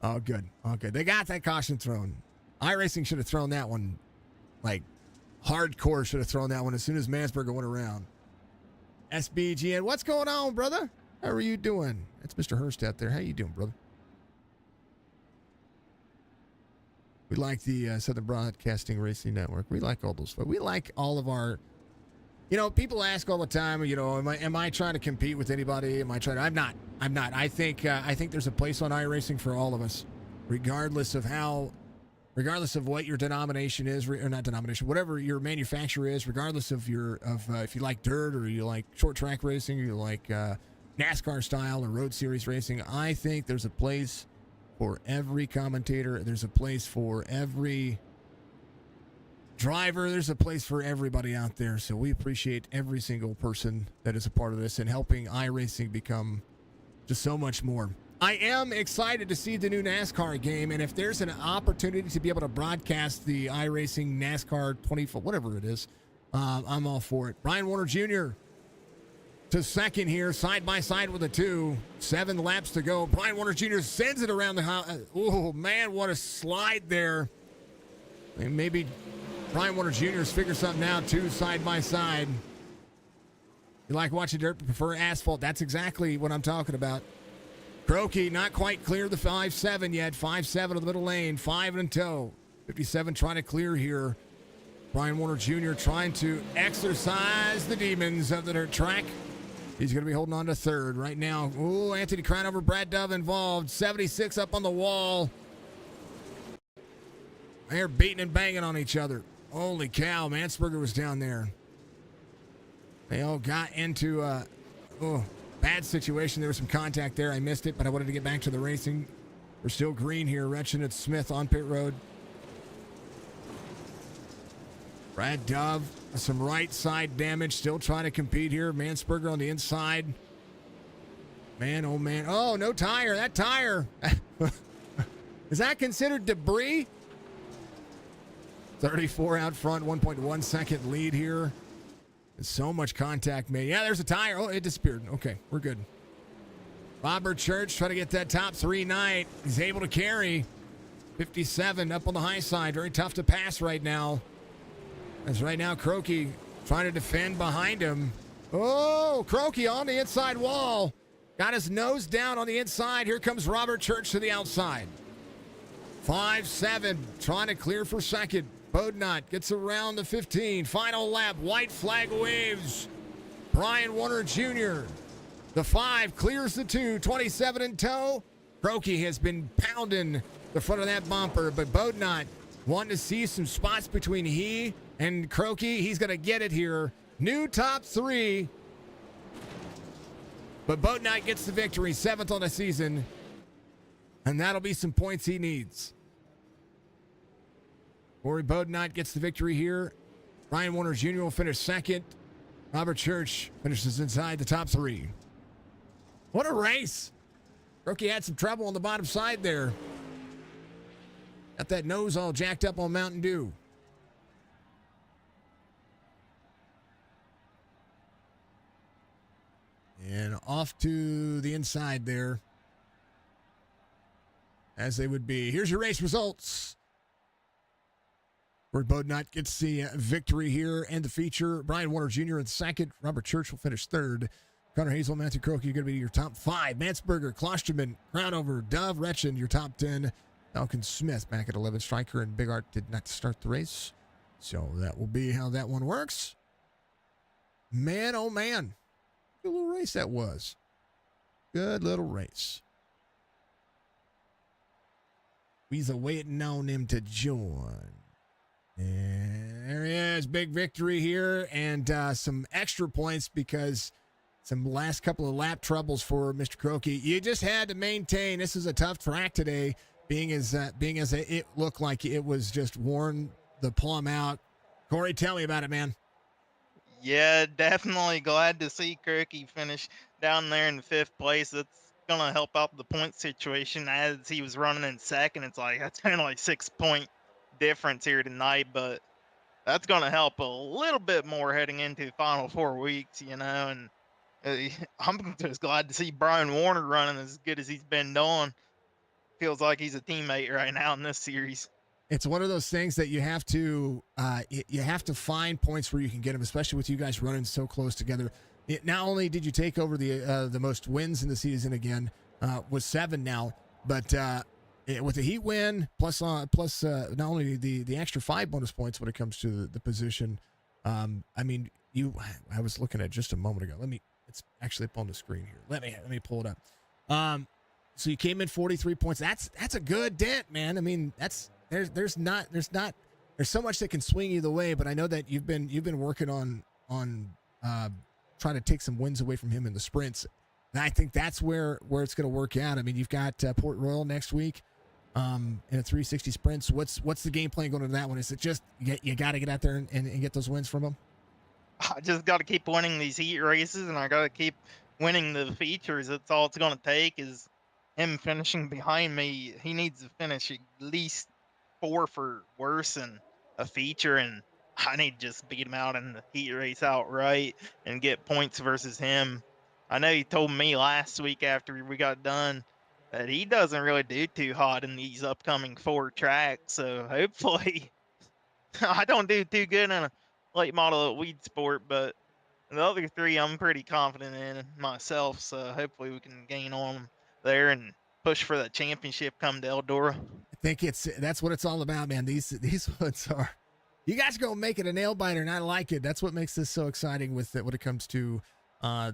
Oh, good. Okay, they got that caution thrown. iRacing should have thrown that one, like hardcore should have thrown that one as soon as Mansberger went around. SBGN, what's going on, brother? How are you doing? It's Mr. Hurst out there. How you doing, brother? We like the Southern Broadcasting Racing Network. We like all those folks. We like all of our, you know, people ask all the time, you know, am I trying to compete with anybody? Am I trying to, I'm not. I think there's a place on iRacing for all of us, regardless of what your denomination is, or not denomination, whatever your manufacturer is, regardless of if you like dirt or you like short track racing, or you like NASCAR style or road series racing. I think there's a place for every commentator. There's a place for every driver. There's a place for everybody out there. So we appreciate every single person that is a part of this and helping iRacing become just so much more. I am excited to see the new NASCAR game, and if there's an opportunity to be able to broadcast the iRacing NASCAR 24, whatever it is, I'm all for it. Brian Warner Jr. to second here, side by side with the 2. 7 laps to go. Brian Warner Jr. sends it around the house. Oh, man, what a slide there. And maybe Brian Warner Jr. has figured something out, too, side by side. You like watching dirt, but prefer asphalt. That's exactly what I'm talking about. Croaky not quite clear the 5-7 yet. 5-7 of the middle lane. 5 in tow. 57 trying to clear here. Brian Warner Jr. trying to exercise the demons of the dirt track. He's going to be holding on to third right now. Ooh, Anthony Crownover, Brad Dove involved. 76 up on the wall. They're beating and banging on each other. Holy cow, Mansberger was down there. They all got into bad situation. There was some contact there. I missed it, but I wanted to get back to the racing. We're still green here. Retchin and Smith on pit road. Brad Dove, some right side damage, still trying to compete here. Mansberger on the inside. Man, oh man. Oh, no tire. That tire. Is that considered debris? 34 out front, 1.1 second lead here. There's so much contact made. Yeah, there's a tire. Oh, it disappeared. Okay, we're good. Robert Church trying to get that top 3 night. He's able to carry. 57 up on the high side. Very tough to pass right now. As right now, Croaky trying to defend behind him. Oh, Croaky on the inside wall. Got his nose down on the inside. Here comes Robert Church to the outside. 5-7, trying to clear for second. Bodnot gets around the 15. Final lap, white flag waves. Brian Warner Jr. The 5 clears the 2, 27 in tow. Croaky has been pounding the front of that bumper, but Bodnot wanting to see some spots between he and Croaky. He's going to get it here. New top 3. But Bodnot gets the victory, 7th on the season. And that'll be some points he needs. Corey Bodnot gets the victory here. Ryan Warner Jr. will finish 2nd. Robert Church finishes inside the top 3. What a race. Rookie had some trouble on the bottom side there. Got that nose all jacked up on Mountain Dew. And off to the inside there, as they would be. Here's your race results. Where Bodnot gets the victory here and the feature. Brian Warner Jr. in 2nd. Robert Church will finish 3rd. Connor Hazel, Matthew Croaky, going to be your top 5. Mansberger, Klosterman, Crownover, Dove, Retchen, your top 10. Falcon Smith back at 11. Stryker and Big Art did not start the race. So that will be how that one works. Man, oh man. Good little race that was. Good little race. We's a waiting on him to join. And there he is. Big victory here. And some extra points because some last couple of lap troubles for Mr. Croaky. You just had to maintain. This is a tough track today, being as it looked like it was just worn the plumb out. Corey, tell me about it, man. Yeah, definitely glad to see Croaky finish down there in 5th place. That's going to help out the point situation as he was running in 2nd. It's like, that's kind of like 6-point difference here tonight, but that's going to help a little bit more heading into the final 4 weeks, you know, and I'm just glad to see Brian Warner running as good as he's been doing. Feels like he's a teammate right now in this series. It's one of those things that you have to find points where you can get them, especially with you guys running so close together. Not only did you take over the most wins in the season again, with 7 now, but with the heat win plus not only the extra 5 bonus points when it comes to the position. I was looking at just a moment ago. It's actually up on the screen here. Let me pull it up. So you came in 43 points. That's a good dent, man. I mean, there's so much that can swing either way, but I know that you've been working on trying to take some wins away from him in the sprints. And I think that's where it's going to work out. I mean, you've got Port Royal next week in a 360 sprints. What's the game plan going into that one? Is it just you got to get out there and get those wins from them? I just got to keep winning these heat races, and I got to keep winning the features. That's all it's going to take is him finishing behind me. He needs to finish at least 4 for worse than a feature, and I need to just beat him out in the heat race outright and get points versus him. I know he told me last week after we got done that he doesn't really do too hot in these upcoming 4 tracks, so hopefully I don't do too good in a late model at Weed Sport, but the other 3 I'm pretty confident in myself, so hopefully we can gain on them there and push for that championship come to Eldora. I think that's what it's all about, man. These ones are, you guys are gonna make it a nail biter, and I like it. That's what makes this so exciting with it when it comes to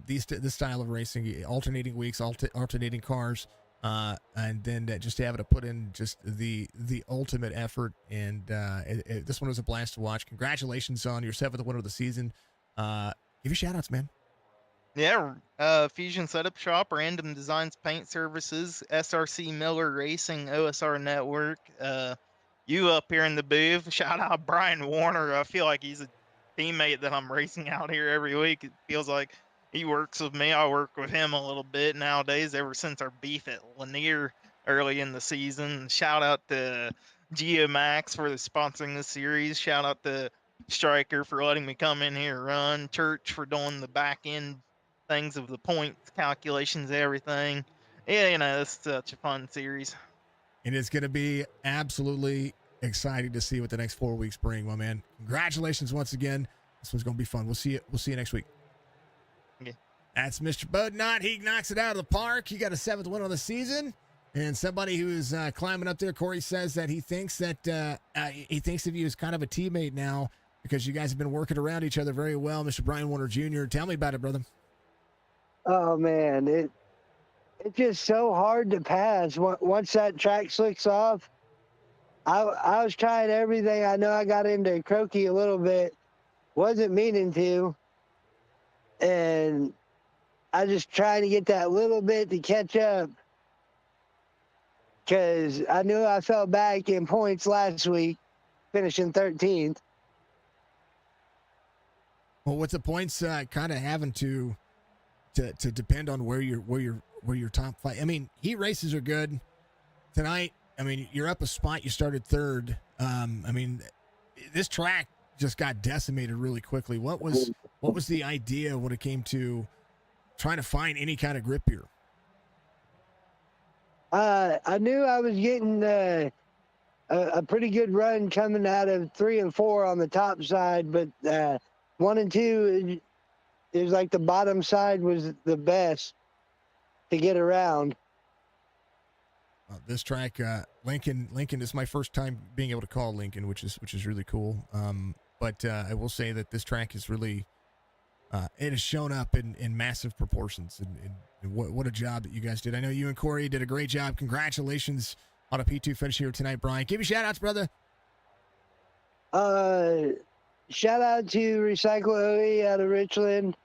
this style of racing, alternating weeks, alternating cars, and then just to have it to put in just the ultimate effort. And this one was a blast to watch. Congratulations on your 7th win of the season. Give your shout outs, man. Yeah, Fusion Setup Shop, Random Designs Paint Services, SRC Miller Racing, OSR Network, you up here in the booth. Shout out Brian Warner. I feel like he's a teammate that I'm racing out here every week. It feels like he works with me. I work with him a little bit nowadays, ever since our beef at Lanier early in the season. Shout out to Geomax for sponsoring the series. Shout out to Striker for letting me come in here and run. Church for doing the back end things of the points calculations, everything. Yeah, it's such a fun series. It is going to be absolutely exciting to see what the next 4 weeks bring, my man. Congratulations once again. This one's going to be fun. We'll see you next week. Okay. That's Mr. Bodnott. He knocks it out of the park. He got a 7th win on the season. And somebody who's climbing up there, Corey, says that he thinks of you as kind of a teammate now because you guys have been working around each other very well. Mr. Brian Warner Jr., tell me about it, brother. Oh man, it's just so hard to pass. Once that track slicks off, I was trying everything. I know I got into croaky a little bit, wasn't meaning to, and I just trying to get that little bit to catch up because I knew I fell back in points last week, finishing 13th. Well, with the points kind of having to depend on where your top five. I mean, heat races are good tonight. I mean, you're up a spot. You started 3rd. I mean, this track just got decimated really quickly. What was the idea when it came to trying to find any kind of grip here? I knew I was getting a pretty good run coming out of 3 and 4 on the top side, but 1 and 2, it was like the bottom side was the best to get around. This track, Lincoln is my first time being able to call Lincoln, which is really cool. But I will say that this track is really, it has shown up in massive proportions, and what a job that you guys did. I know you and Corey did a great job. Congratulations on a P2 finish here tonight, Brian. Give me shout outs, brother. Shout out to Recycle OE out of Richland,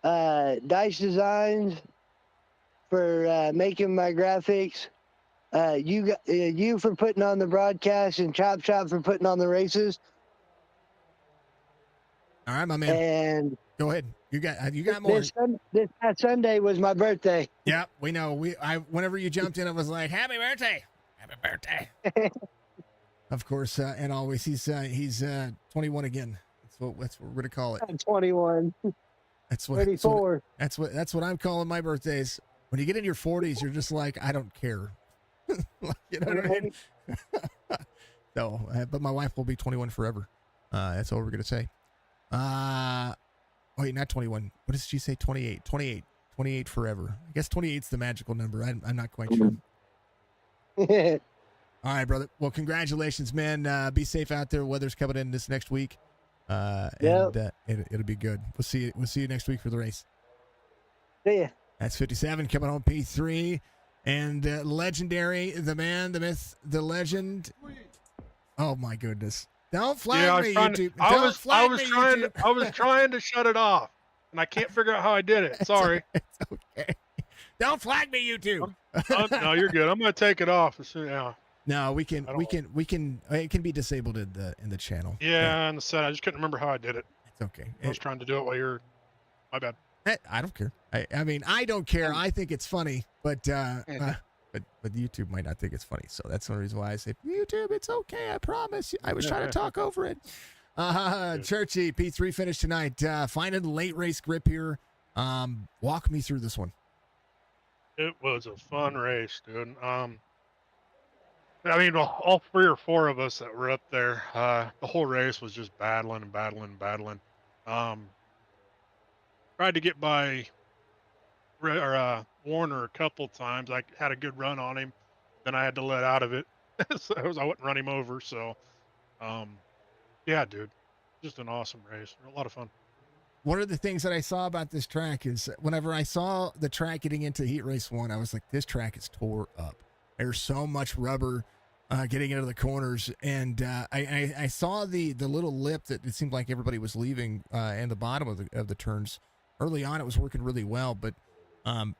Dice Designs for making my graphics, you for putting on the broadcast, and Chop Shop for putting on the races. All right, my man. And go ahead. You got more. This past Sunday was my birthday. Yeah, we know. Whenever you jumped in, I was like, "Happy birthday! Happy birthday!" Of course, and always he's 21 again. That's what we're gonna call it. I'm 21. That's what 34. That's what I'm calling my birthdays. When you get in your 40s, you're just like, I don't care. You know what I mean? So, but my wife will be 21 forever. That's all we're gonna say. Wait, not 21. What does she say? 28. 28 forever. I guess 28's the magical number. I'm not quite sure. All right, brother. Well, congratulations, man. Be safe out there. Weather's coming in this next week. And it'll be good. We'll see you next week for the race. See ya. That's 57 coming home P3. And legendary, the man, the myth, the legend. Oh my goodness. Don't flag me, YouTube. I was trying to shut it off, and I can't figure out how I did it. Sorry. It's okay. Don't flag me, YouTube. No, you're good. I'm gonna take it off as soon. Yeah. No, we can. It can be disabled in the channel. Yeah, and the set. I just couldn't remember how I did it. It's okay. I was trying to do it while you're. My bad. I don't care. I mean, I don't care. I think it's funny, but YouTube might not think it's funny. So that's the reason why I say YouTube. It's okay. I promise. I was trying to talk over it. Churchy P3 finish tonight. Finding the late race grip here. Walk me through this one. It was a fun race, dude. I mean, all 3 or 4 of us that were up there, the whole race was just battling. Tried to get by Warner a couple times. I had a good run on him. Then I had to let out of it. So I wouldn't run him over. So, yeah, dude, just an awesome race. A lot of fun. One of the things that I saw about this track is whenever I saw the track getting into Heat Race 1, I was like, this track is tore up. There's so much rubber getting into the corners. And I saw the little lip that it seemed like everybody was leaving in the bottom of the turns. Early on, it was working really well, but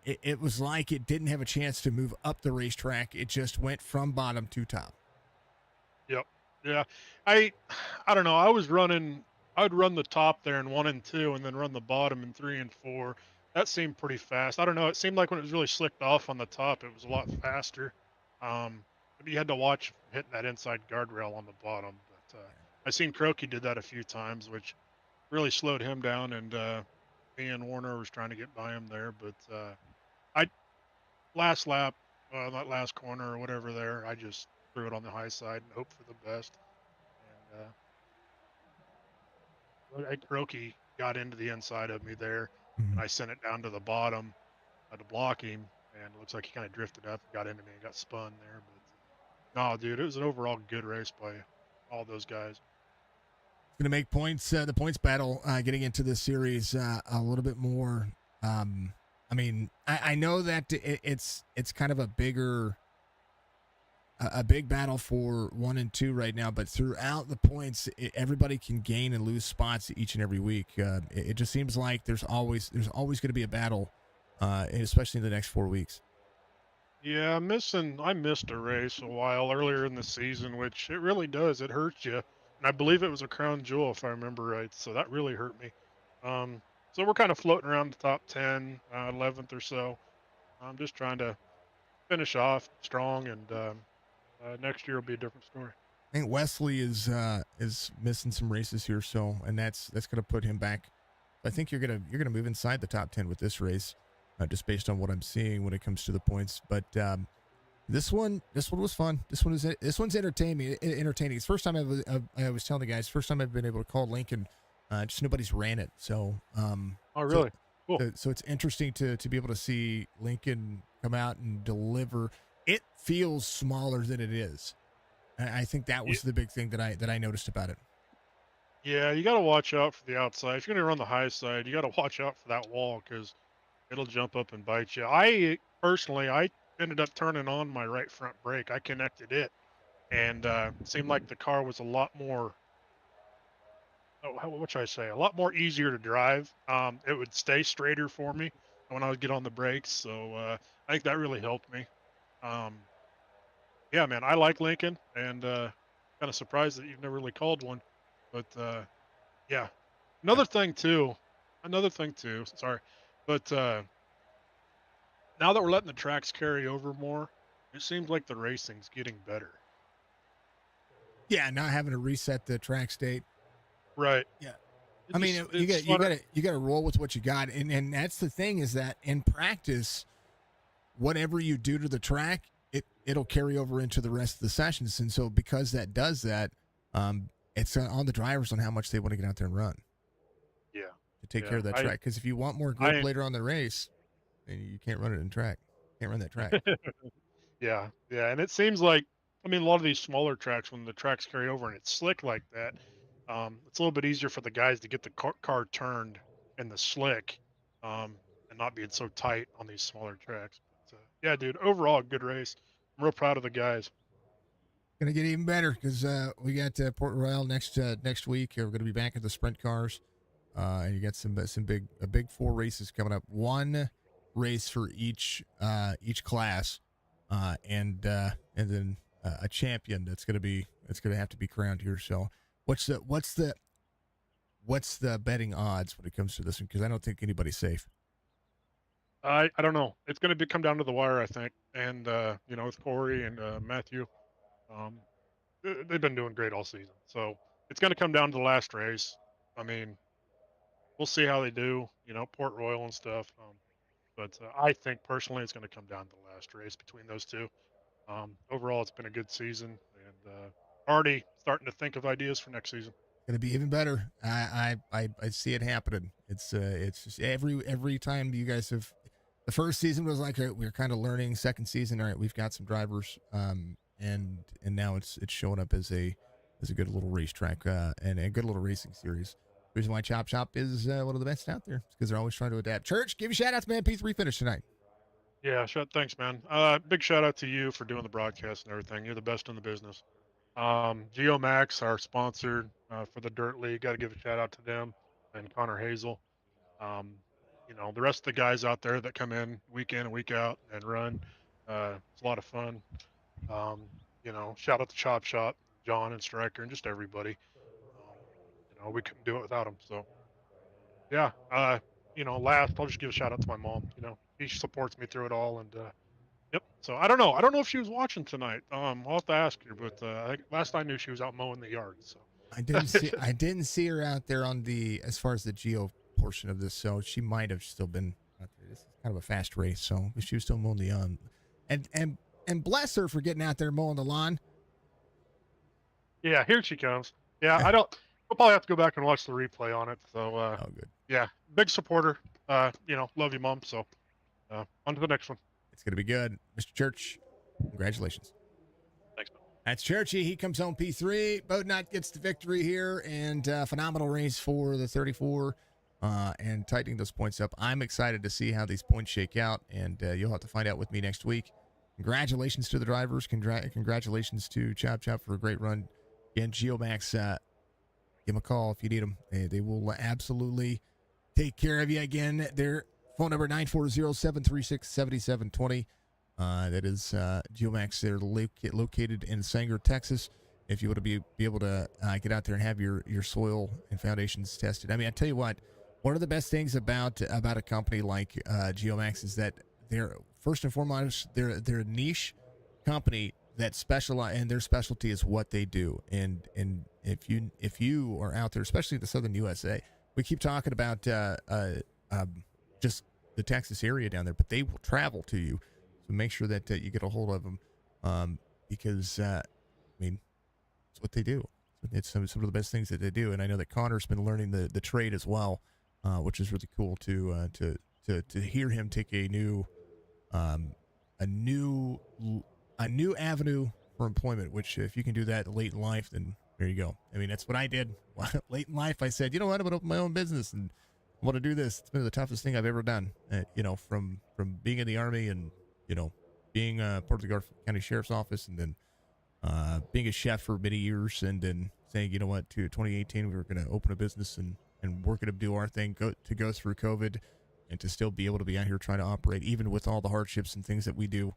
it was like it didn't have a chance to move up the racetrack. It just went from bottom to top. Yep. Yeah, I I don't know. I was running. I'd run the top there in 1 and 2, and then run the bottom in 3 and 4. That seemed pretty fast. I don't know. It seemed like when it was really slicked off on the top, it was a lot faster. But you had to watch hitting that inside guardrail on the bottom. But I seen Croaky did that a few times, which really slowed him down. And me and Warner was trying to get by him there. But I last lap, that last corner or whatever there, I just threw it on the high side and hoped for the best. And Roki got into the inside of me there, and Mhm. I sent it down to the bottom to block him. And it looks like he kind of drifted up and got into me and got spun there. But no, dude, it was an overall good race by all those guys. Going to make points. The points battle getting into this series a little bit more. I mean, I know that it's kind of a big battle for 1 and 2 right now, but throughout the points, everybody can gain and lose spots each and every week. It just seems like there's always going to be a battle, especially in the next 4 weeks. Yeah, I missed a race a while earlier in the season, which it really does. It hurts you. And I believe it was a crown jewel, if I remember right. So that really hurt me. Um, so we're kind of floating around the top 10, 11th or so. I'm just trying to finish off strong, and next year will be a different story. I think Wesley is missing some races here, so and that's going to put him back. I think you're gonna move inside the top 10 with this race, just based on what I'm seeing when it comes to the points. But this one was fun. This one's entertaining. Entertaining. It's the first time I was telling the guys, first time I've been able to call Lincoln. Just nobody's ran it, so Oh, really? Cool. so it's interesting to be able to see Lincoln come out and deliver. It feels smaller than it is. I think that was the big thing that I noticed about it. Yeah, you got to watch out for the outside. If you're going to run the high side, you got to watch out for that wall because it'll jump up and bite you. I personally, I ended up turning on my right front brake. I connected it, and it seemed like the car was a lot more. Oh, what should I say? A lot more easier to drive. It would stay straighter for me when I would get on the brakes. So I think that really helped me. Um, yeah, man, I like Lincoln, and kind of surprised that you've never really called one, but yeah. Another thing too, sorry, but now that we're letting the tracks carry over more, it seems like the racing's getting better. Yeah, not having to reset the track state. Right. Yeah. It I mean, just you it's got to roll with what you got, and that's the thing is that in practice, whatever you do to the track, it'll carry over into the rest of the sessions, and so because that does that, it's on the drivers on how much they want to get out there and run yeah. to take care Yeah. of that track. Because if you want more grip I later on the race, then you can't run it in track, can't run that track. yeah, yeah, and it seems like I mean a lot of these smaller tracks when the tracks carry over and it's slick like that, it's a little bit easier for the guys to get the car turned in the slick, and not being so tight on these smaller tracks. But yeah, dude, overall good race. I'm real proud of the guys. Gonna get even better because we got Port Royal next week. We're gonna be back at the sprint cars, and you got some big 4 races coming up. One race for each class, and then a champion that's gonna have to be crowned here. So what's the betting odds when it comes to this one? Because I don't think anybody's safe. I don't know. It's going to come down to the wire, I think. And with Corey and Matthew, um, they've been doing great all season. So it's going to come down to the last race. I mean, we'll see how they do. Port Royal and stuff. But I think personally, it's going to come down to the last race between those two. Overall, it's been a good season, and already starting to think of ideas for next season. Gonna be even better. I see it happening. It's just every time you guys have. The first season was like we were kind of learning. Second season, all right, we've got some drivers, and now it's showing up as a good little racetrack and a good little racing series. The reason why Chop Shop is one of the best out there because they're always trying to adapt. Church, give you shout outs, man. P3 finish tonight. Yeah, thanks, man. Big shout out to you for doing the broadcast and everything. You're the best in the business. Geomax, our sponsor for the Dirt League, got to give a shout out to them and Connor Hazel. Um, the rest of the guys out there that come in and week out and run. It's a lot of fun. Shout out to Chop Shop. John and Stryker and just everybody. We couldn't do it without them. So yeah, last I'll just give a shout out to my mom. She supports me through it all, and yep. So I don't know. I don't know if she was watching tonight. I'll have to ask her, but I think last I knew she was out mowing the yard. So I didn't see her out there on the as far as the geo portion of this, so she might have still been out there. This is kind of a fast race, so she was still mowing the lawn. And bless her for getting out there mowing the lawn. Yeah, here she comes. Yeah, I don't. We'll probably have to go back and watch the replay on it. So Oh, good. yeah, big supporter. Love you, Mom. So on to the next one. It's gonna be good, Mr. Church. Congratulations. Thanks, man. That's Churchy. He comes home P3. Bodnot gets the victory here, and phenomenal race for the 34 and tightening those points up. I'm excited to see how these points shake out, and you'll have to find out with me next week. Congratulations to the drivers. Congratulations to Chop Chop for a great run. Again, Geomax, give them a call if you need them. They will absolutely take care of you. Again, their phone number 940-736-7720. That is Geomax. They're located in Sanger, Texas. If you want to be able to get out there and have your soil and foundations tested. I mean, I tell you what, one of the best things about a company like Geomax is that they're first and foremost they're a niche company that specialize, and their specialty is what they do. And if you are out there, especially in the southern USA, we keep talking about just the Texas area down there, but they will travel to you. So make sure that you get a hold of them because, it's what they do. It's some of the best things that they do. And I know that Connor's been learning the trade as well, which is really cool to hear him take a new avenue for employment, which if you can do that late in life, then there you go. I mean, that's what I did. Late in life, I said, you know what, I'm going to open my own business and I want to do this. It's been the toughest thing I've ever done, from being in the Army and, being part of the Garfield County Sheriff's Office, and then being a chef for many years, and then saying, you know what, to 2018, we were going to open a business and we're going to do our thing, go through COVID, and to still be able to be out here trying to operate, even with all the hardships and things that we do.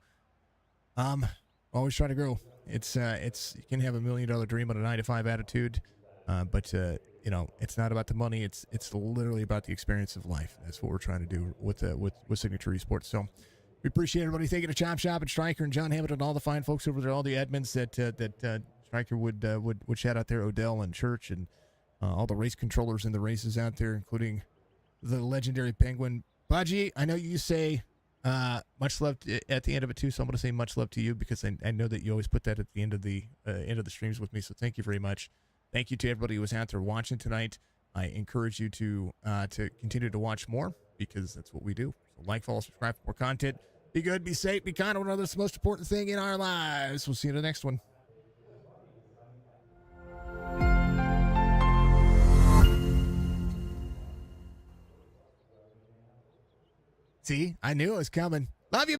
Always try to grow. It's you can have $1 million dream on a 9-to-5 attitude, but it's not about the money. It's literally about the experience of life. That's what we're trying to do with Signature Esports. So we appreciate everybody thinking of Chop Shop and Stryker and John Hamilton, all the fine folks over there, all the admins that Stryker would shout out there, Odell and Church, and all the race controllers in the races out there, including the legendary Penguin. Baji, I know you say much love at the end of it too, so I'm going to say much love to you because I know that you always put that at the end of the streams with me. So thank you very much. Thank you to everybody who was out there watching tonight. I encourage you to continue to watch more because that's what we do. So like, follow, subscribe for more content. Be good, be safe, be kind. One another. That's the most important thing in our lives. We'll see you in the next one. See, I knew it was coming. Love you.